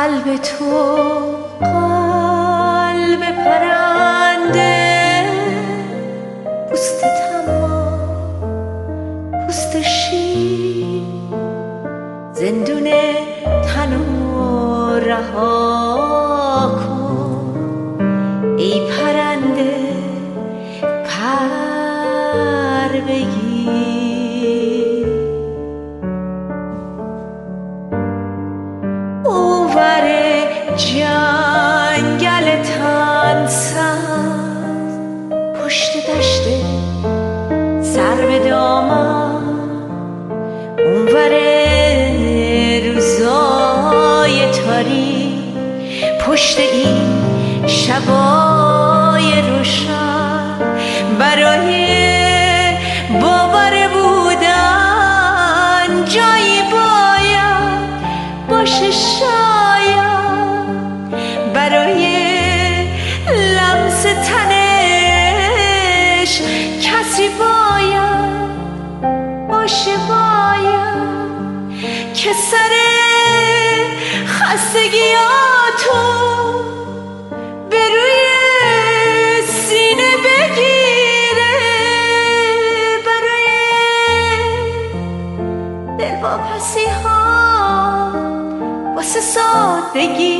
قلب تو قلب پرنده، پوست تمام پوست شیر، زندون تنو رها کن ای پرنده پر بگیر. اونور جنگل تن سبز پشت دشت سر به دامن، اونور روزای تاریک پشت این شبای روشن، برای باور بودن جایی باید باشه، شاید برای لمس تنش کسی باید باشه، باید که سر خستگیاتو به روی سینه بگیره، برای دلواپسی ها واسه سادگی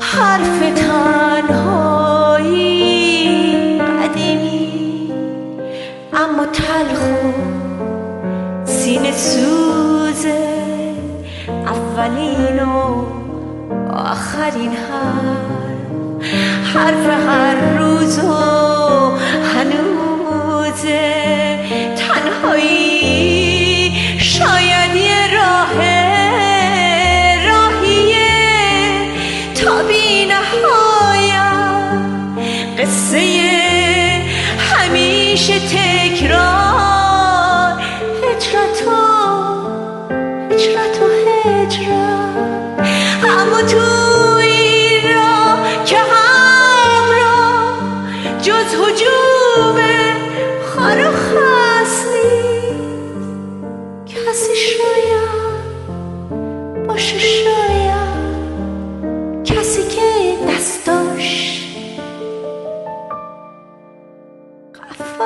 حرف تنهایی قدیمی اما تلخ و سینه سوزه، اولین و آخرین حرف هر روز و هنوزه. تنهایی شاید یه راهیه تا بی نهایت، قصه همیشه تکرار، هجرت و هجرت، اما تو این راه که همراه جز هجوم خار و خس نیست، کسی شاید باشه، شاید کسی که دستاش قفل